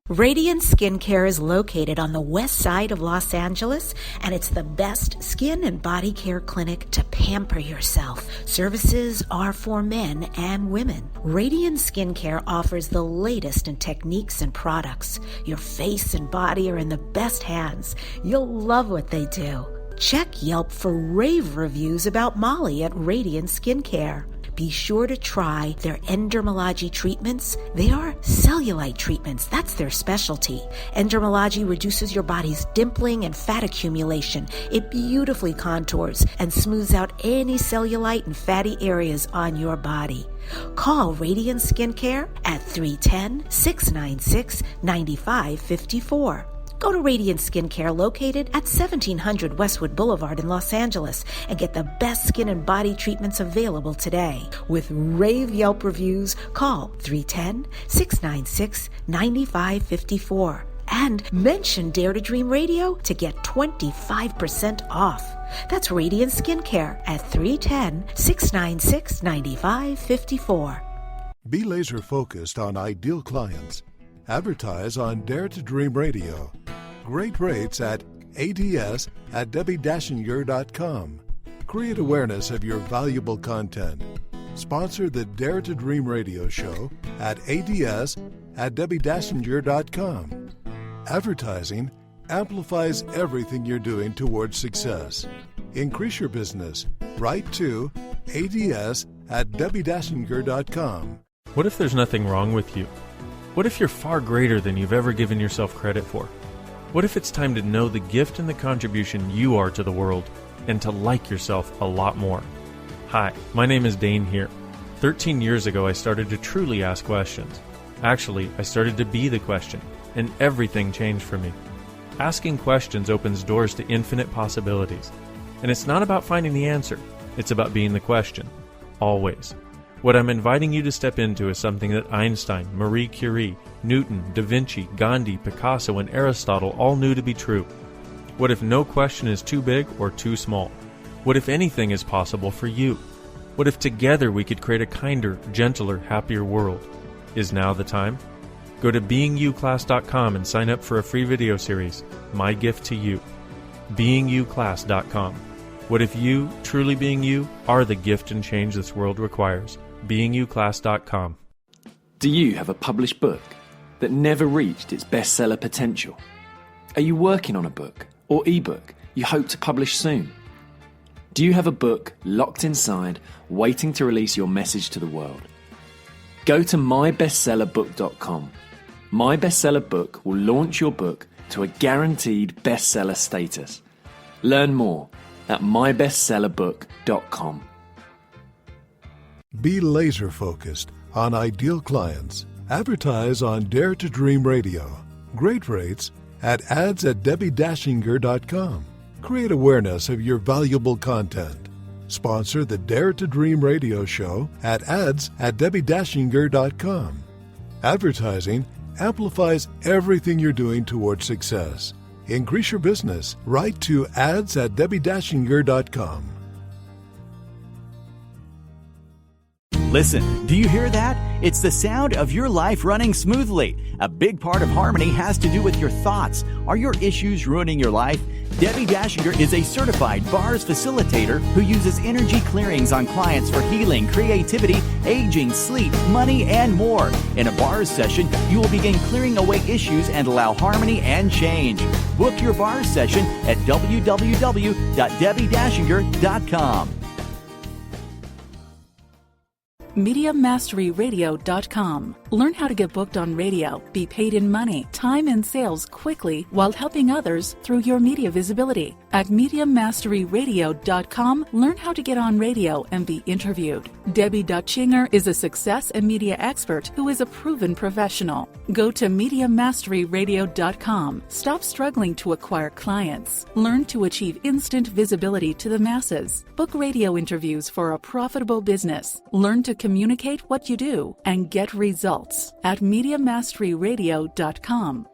Radiant Skincare is located on the west side of Los Angeles, and it's the best skin and body care clinic to pamper yourself. Services are for men and women. Radiant Skincare offers the latest in techniques and products. Your face and body are in the best hands. You'll love what they do. Check Yelp for rave reviews about Molly at Radiant Skincare. Be sure to try their endermology treatments. They are cellulite treatments. That's their specialty. Endermology reduces your body's dimpling and fat accumulation. It beautifully contours and smooths out any cellulite and fatty areas on your body. Call Radiant Skincare at 310-696-9554. Go to Radiant Skincare located at 1700 Westwood Boulevard in Los Angeles and get the best skin and body treatments available today. With rave Yelp reviews, call 310-696-9554 and mention Dare to Dream Radio to get 25% off. That's Radiant Skincare at 310-696-9554. Be laser focused on ideal clients. Advertise on Dare to Dream Radio. Great rates at ads@DebbiDachinger.com. Create awareness of your valuable content. Sponsor the Dare to Dream Radio show at ads@DebbiDachinger.com. Advertising amplifies everything you're doing towards success. Increase your business. Write to ads@DebbiDachinger.com. What if there's nothing wrong with you? What if you're far greater than you've ever given yourself credit for? What if it's time to know the gift and the contribution you are to the world and to like yourself a lot more? Hi, my name is Dane here. 13 years ago, I started to truly ask questions. Actually, I started to be the question, and everything changed for me. Asking questions opens doors to infinite possibilities. And it's not about finding the answer. It's about being the question. Always. What I'm inviting you to step into is something that Einstein, Marie Curie, Newton, Da Vinci, Gandhi, Picasso, and Aristotle all knew to be true. What if no question is too big or too small? What if anything is possible for you? What if together we could create a kinder, gentler, happier world? Is now the time? Go to beingyouclass.com and sign up for a free video series, My Gift to You. beingyouclass.com. What if you, truly being you, are the gift and change this world requires? beingyouclass.com. Do you have a published book that never reached its bestseller potential? Are you working on a book or ebook you hope to publish soon? Do you have a book locked inside, waiting to release your message to the world? Go to mybestsellerbook.com. My Bestseller Book will launch your book to a guaranteed bestseller status. Learn more at mybestsellerbook.com. Be laser focused on ideal clients. Advertise on Dare to Dream Radio. Great rates at ads@DebbiDachinger.com. Create awareness of your valuable content. Sponsor the Dare to Dream radio show at ads@DebbiDachinger.com. Advertising amplifies everything you're doing towards success. Increase your business. Write to ads@DebbiDachinger.com. Listen, do you hear that? It's the sound of your life running smoothly. A big part of harmony has to do with your thoughts. Are your issues ruining your life? Debbi Dachinger is a certified bars facilitator who uses energy clearings on clients for healing, creativity, aging, sleep, money, and more. In a bars session, you will begin clearing away issues and allow harmony and change. Book your bars session at www.DebbiDachinger.com. MediaMasteryRadio.com. Learn how to get booked on radio, be paid in money, time, and sales quickly while helping others through your media visibility. At MediaMasteryRadio.com, learn how to get on radio and be interviewed. Debbi Dachinger is a success and media expert who is a proven professional. Go to MediaMasteryRadio.com. Stop struggling to acquire clients. Learn to achieve instant visibility to the masses. Book radio interviews for a profitable business. Learn to communicate what you do and get results at MediaMasteryRadio.com.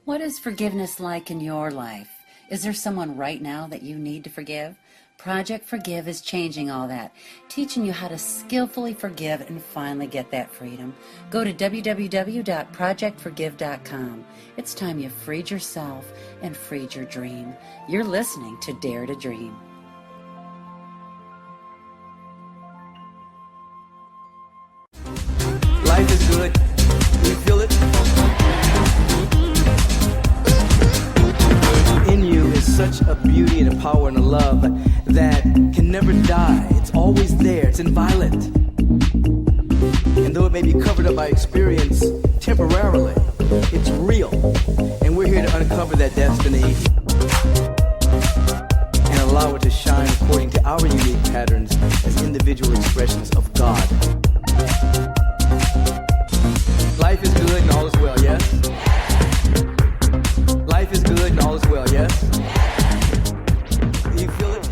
What is forgiveness like in your life? Is there someone right now that you need to forgive? Project Forgive is changing all that, teaching you how to skillfully forgive and finally get that freedom. Go to www.projectforgive.com. It's time you freed yourself and freed your dream. You're listening to Dare to Dream. Life is good. You feel it? In you is such a beauty and a power and a love that can never die. It's always there. It's inviolate. And though it may be covered up by experience temporarily, it's real. And we're here to uncover that destiny and allow it to shine according to our unique patterns as individual expressions of God. Life is good and all is well, yes? Life is good and all is well, yes? Do you feel it?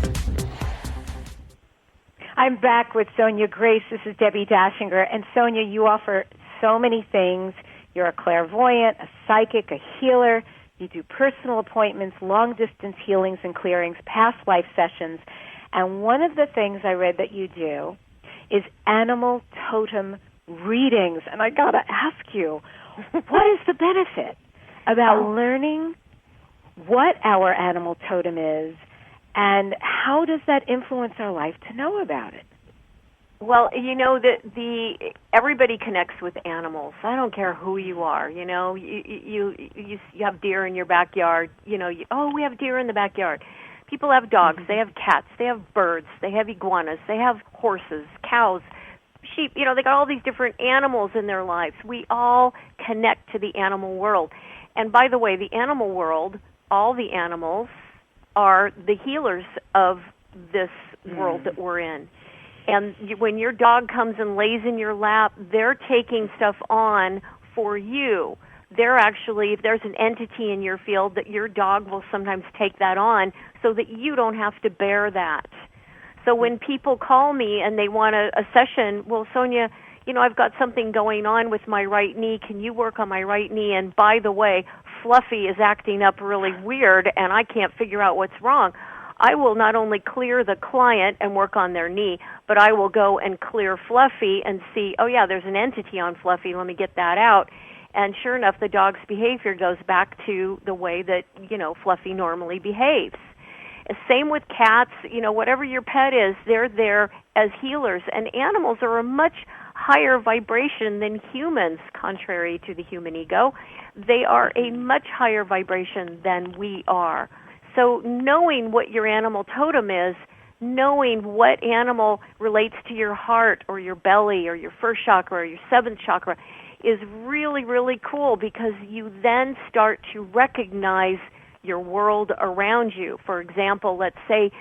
I'm back with Sonja Grace. This is Debbi Dachinger. And Sonja, you offer so many things. You're a clairvoyant, a psychic, a healer. You do personal appointments, long-distance healings and clearings, past life sessions. And one of the things I read that you do is animal totem readings. And I got to ask you, what is the benefit about learning what our animal totem is, and how does that influence our life to know about it? Well, you know, everybody connects with animals. I don't care who you are. You know, you have deer in your backyard. You know, we have deer in the backyard. People have dogs. They have cats. They have birds. They have iguanas. They have horses, cows, sheep. You know, they got all these different animals in their lives. We all connect to the animal world. And by the way, the animal world, all the animals are the healers of this world that we're in. And when your dog comes and lays in your lap, they're taking stuff on for you. if there's an entity in your field, that your dog will sometimes take that on so that you don't have to bear that. So when people call me and they want a session, well, Sonja, I've got something going on with my right knee. Can you work on my right knee? And by the way, Fluffy is acting up really weird, and I can't figure out what's wrong. I will not only clear the client and work on their knee, but I will go and clear Fluffy and see, oh, yeah, there's an entity on Fluffy. Let me get that out. And sure enough, the dog's behavior goes back to the way that, Fluffy normally behaves. Same with cats. Whatever your pet is, they're there as healers. And animals are a much higher vibration than humans, contrary to the human ego. They are a much higher vibration than we are. So knowing what your animal totem is, knowing what animal relates to your heart or your belly or your first chakra or your seventh chakra is really, really cool, because you then start to recognize your world around you. For example, let's say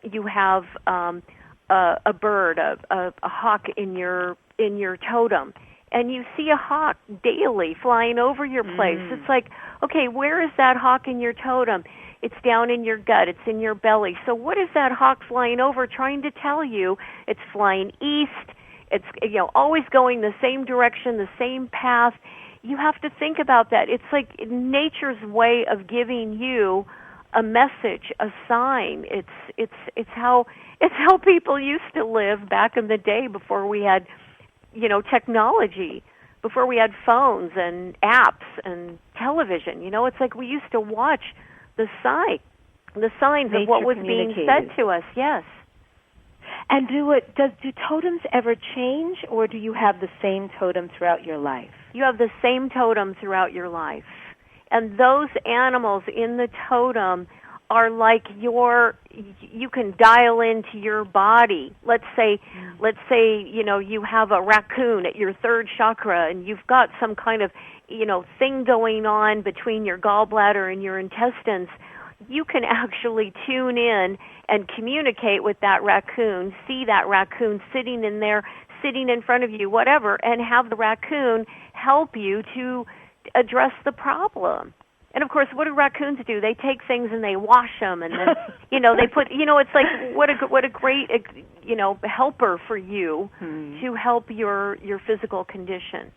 you have a bird, a hawk in your totem, and you see a hawk daily flying over your place. It's like, okay, where is that hawk in your totem? It's down in your gut. It's in your belly. So what is that hawk flying over trying to tell you? It's flying east. It's always going the same direction, the same path. You have to think about that. It's like nature's way of giving you a message, a sign. It's how people used to live back in the day before we had, technology, before we had phones and apps and television. It's like we used to watch the signs nature of what was being said to us. Yes. And do totems ever change, or do you have the same totem throughout your life? You have the same totem throughout your life. And those animals in the totem are like you can dial into your body. Let's say you have a raccoon at your third chakra, and you've got some kind of, thing going on between your gallbladder and your intestines. You can actually tune in and communicate with that raccoon, see that raccoon sitting in there, sitting in front of you, whatever, and have the raccoon help you to address the problem. And of course, what do raccoons do? They take things and they wash them, and then they put it's like what a great helper for you to help your physical condition.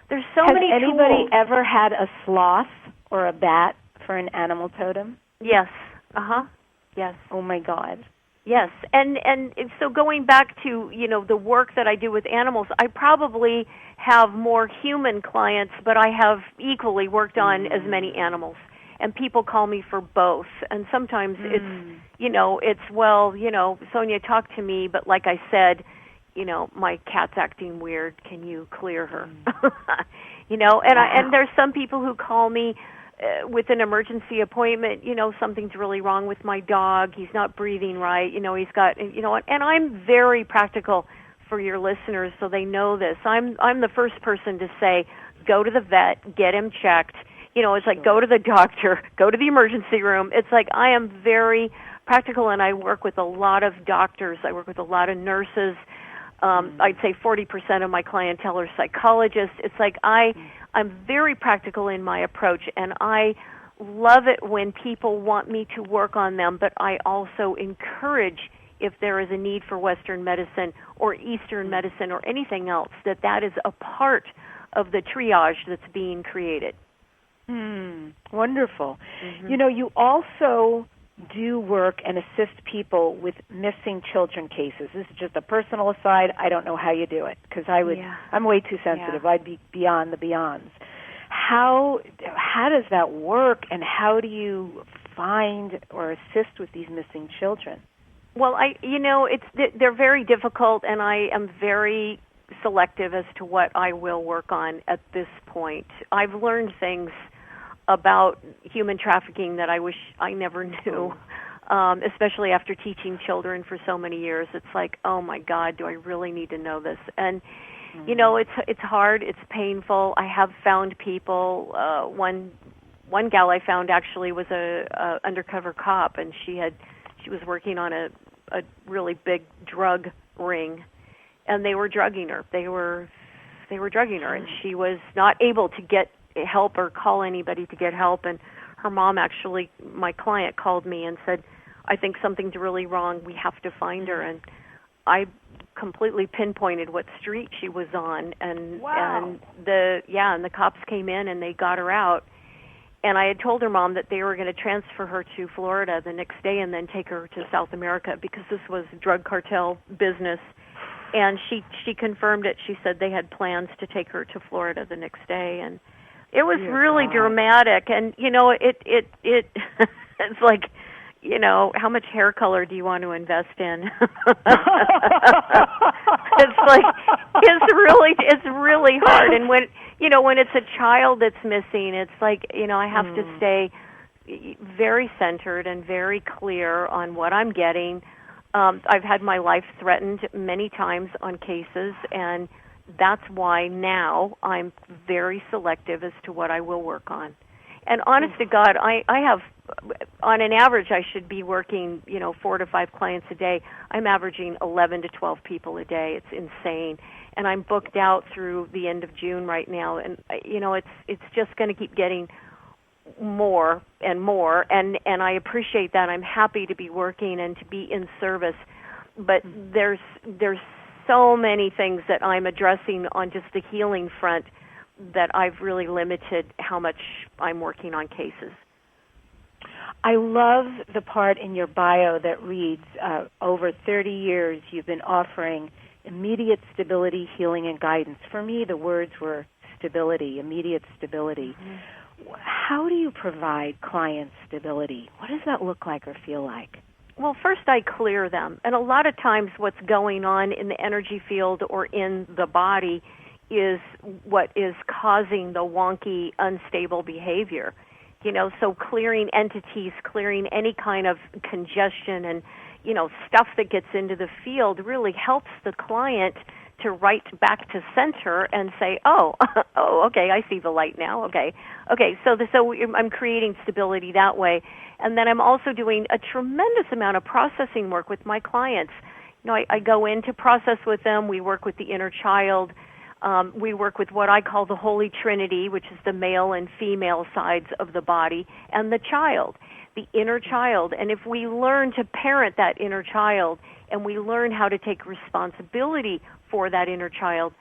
There's so many tools. Has anybody ever had a sloth or a bat for an animal totem? Yes. Yes. Oh my God. Yes. And so going back to, the work that I do with animals, I probably have more human clients, but I have equally worked on as many animals. And people call me for both. And sometimes it's Sonja, talk to me, but like I said, my cat's acting weird. Can you clear her? And there's some people who call me with an emergency appointment, something's really wrong with my dog. He's not breathing right. He's got, and I'm very practical for your listeners so they know this. I'm the first person to say, go to the vet, get him checked. It's like go to the doctor, go to the emergency room. It's like I am very practical, and I work with a lot of doctors. I work with a lot of nurses. I'd say 40% of my clientele are psychologists. It's like I'm very practical in my approach, and I love it when people want me to work on them, but I also encourage, if there is a need for Western medicine or Eastern medicine or anything else, that is a part of the triage that's being created. Wonderful. You also do work and assist people with missing children cases. This is just a personal aside. I don't know how you do it, because I'm way too sensitive. Yeah. I'd be beyond the beyonds. How does that work, and how do you find or assist with these missing children? Well, they're very difficult, and I am very selective as to what I will work on at this point. I've learned things about human trafficking that I wish I never knew, especially after teaching children for so many years. It's like, oh my God, do I really need to know this? And it's hard, it's painful. I have found people. One gal I found actually was a undercover cop, and she was working on a really big drug ring, and they were drugging her. They were drugging her, and she was not able to get help or call anybody to get help. And her mom actually, my client, called me and said, I think something's really wrong. We have to find her. And I completely pinpointed what street she was on, and the cops came in and they got her out. And I had told her mom that they were going to transfer her to Florida the next day and then take her to South America because this was drug cartel business. And she confirmed it. She said they had plans to take her to Florida the next day, and it was really dramatic. And it it's like, how much hair color do you want to invest in? It's like it's really hard. And when it's a child that's missing, it's like, I have to stay very centered and very clear on what I'm getting. I've had my life threatened many times on cases, and that's why now I'm very selective as to what I will work on. And honest to God, I have, on an average, I should be working, 4 to 5 clients a day. I'm averaging 11 to 12 people a day. It's insane. And I'm booked out through the end of June right now. And, it's just going to keep getting more and more. And I appreciate that. I'm happy to be working and to be in service. But there's so many things that I'm addressing on just the healing front that I've really limited how much I'm working on cases. I love the part in your bio that reads, over 30 years you've been offering immediate stability, healing, and guidance. For me, the words were stability, immediate stability. Mm-hmm. How do you provide clients stability? What does that look like or feel like? Well, first I clear them. And a lot of times what's going on in the energy field or in the body is what is causing the wonky, unstable behavior. So clearing entities, clearing any kind of congestion and, stuff that gets into the field really helps the client to right back to center and say, okay, I see the light now. Okay, so I'm creating stability that way. And then I'm also doing a tremendous amount of processing work with my clients. I go in to process with them. We work with the inner child. We work with what I call the Holy Trinity, which is the male and female sides of the body, and the child, the inner child. And if we learn to parent that inner child and we learn how to take responsibility for that inner child,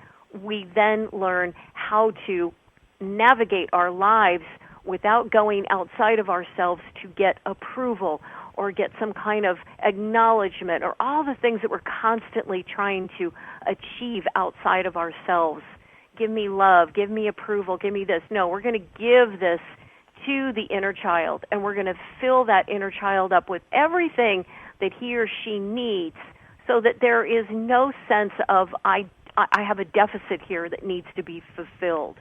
we then learn how to navigate our lives without going outside of ourselves to get approval or get some kind of acknowledgement or all the things that we're constantly trying to achieve outside of ourselves. Give me love, give me approval, give me this. No, we're going to give this to the inner child, and we're going to fill that inner child up with everything that he or she needs so that there is no sense of, I have a deficit here that needs to be fulfilled.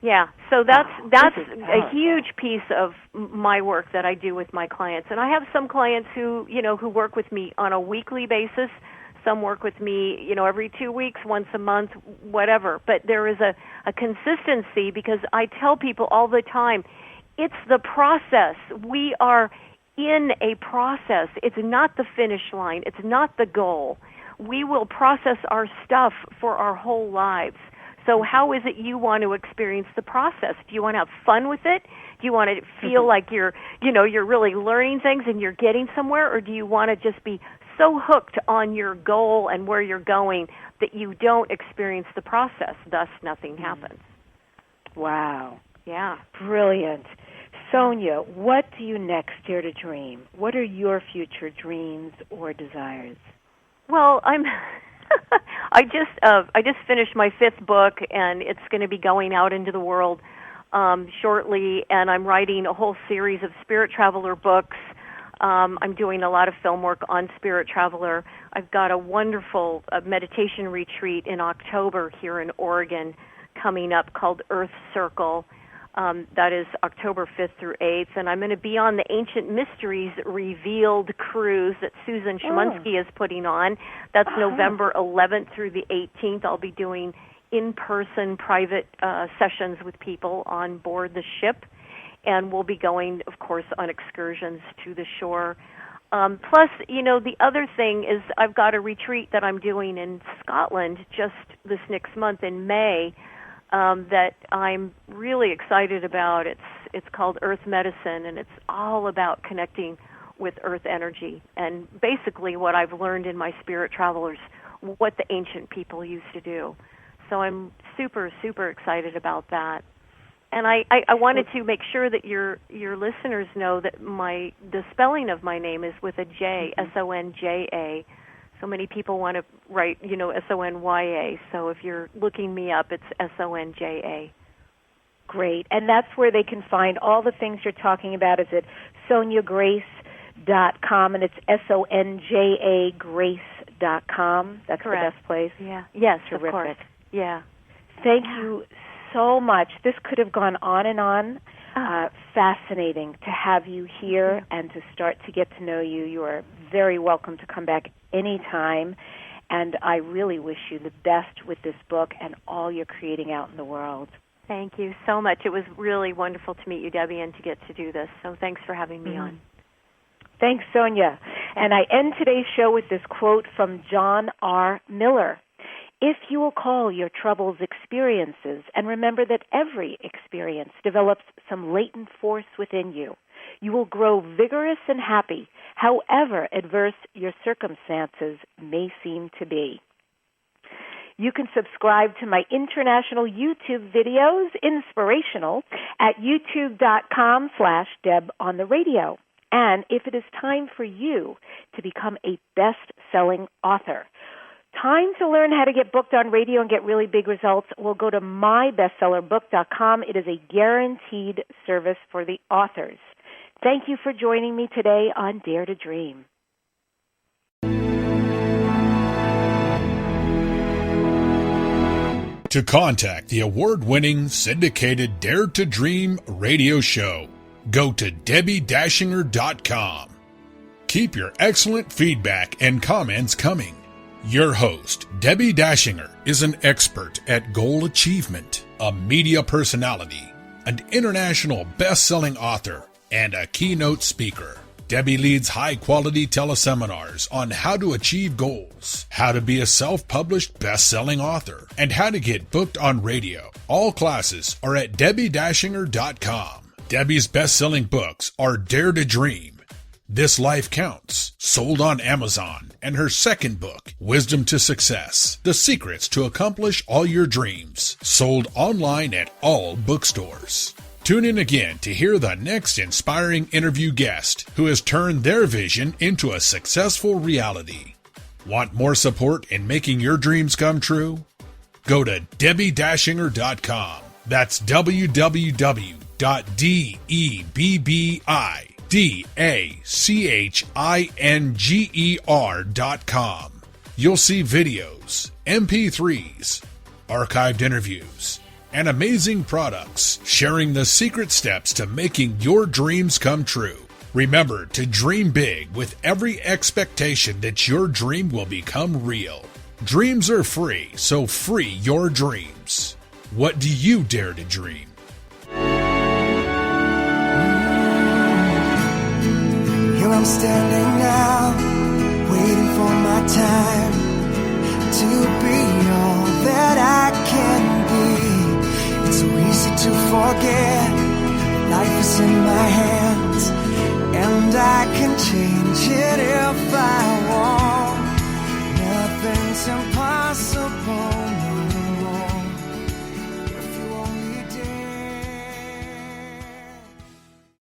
Yeah, so that's a huge piece of my work that I do with my clients. And I have some clients who work with me on a weekly basis. Some work with me, every 2 weeks, once a month, whatever. But there is a consistency because I tell people all the time, it's the process. We are in a process. It's not the finish line. It's not the goal. We will process our stuff for our whole lives. So how is it you want to experience the process? Do you want to have fun with it? Do you want to feel like you're really learning things and you're getting somewhere? Or do you want to just be so hooked on your goal and where you're going that you don't experience the process, thus nothing happens? Wow. Yeah. Brilliant. Sonja, what do you next dare to dream? What are your future dreams or desires? Well, I just finished my 5th book, and it's going to be going out into the world shortly, and I'm writing a whole series of Spirit Traveler books. I'm doing a lot of film work on Spirit Traveler. I've got a wonderful meditation retreat in October here in Oregon coming up called Earth Circle. That is October 5th through 8th, and I'm going to be on the Ancient Mysteries Revealed cruise that Susan Shmunsky is putting on. That's November 11th through the 18th. I'll be doing in-person private sessions with people on board the ship, and we'll be going, of course, on excursions to the shore. Plus, the other thing is I've got a retreat that I'm doing in Scotland just this next month in May. that I'm really excited about. It's called Earth Medicine, and it's all about connecting with Earth energy and basically what I've learned in my spirit travelers, what the ancient people used to do. So I'm super, super excited about that. And I wanted to make sure that your listeners know that the spelling of my name is with a J, Sonja. So many people want to write, Sony. So if you're looking me up, it's Sonja. Great. And that's where they can find all the things you're talking about. Is it SonjaGrace.com, and it's SONJA Grace.com? That's correct. The best place? Yeah. Yes, terrific. Of course. Yeah. Thank you so much. This could have gone on and on. Fascinating to have you here and to start to get to know you. You are very welcome to come back anytime, and I really wish you the best with this book and all you're creating out in the world. Thank you so much. It was really wonderful to meet you, Debbie, and to get to do this. So thanks for having me on. Thanks, Sonja. And I end today's show with this quote from John R. Miller. If you will call your troubles experiences and remember that every experience develops some latent force within you, you will grow vigorous and happy, however adverse your circumstances may seem to be. You can subscribe to my international YouTube videos, inspirational, at youtube.com/DebOnTheRadio. And if it is time for you to become a best-selling author, time to learn how to get booked on radio and get really big results, well, go to mybestsellerbook.com. It is a guaranteed service for the authors. Thank you for joining me today on Dare to Dream. To contact the award-winning syndicated Dare to Dream radio show, go to DebbiDachinger.com. Keep your excellent feedback and comments coming. Your host, Debbi Dachinger, is an expert at goal achievement, a media personality, an international best-selling author, and a keynote speaker. Debbie leads high-quality teleseminars on how to achieve goals, how to be a self-published best-selling author, and how to get booked on radio. All classes are at DebbiDachinger.com. Debbie's best-selling books are Dare to Dream, This Life Counts, sold on Amazon, and her second book, Wisdom to Success, The Secrets to Accomplish All Your Dreams, sold online at all bookstores. Tune in again to hear the next inspiring interview guest who has turned their vision into a successful reality. Want more support in making your dreams come true? Go to DebbiDachinger.com. That's www.DebbiDachinger.com. You'll see videos, MP3s, archived interviews, and amazing products sharing the secret steps to making your dreams come true. Remember to dream big with every expectation that your dream will become real. Dreams are free, so free your dreams. What do you dare to dream? Here I'm standing now, waiting for my time to be all that I can be. It's so easy to forget, life is in my hands, and I can change it if I want.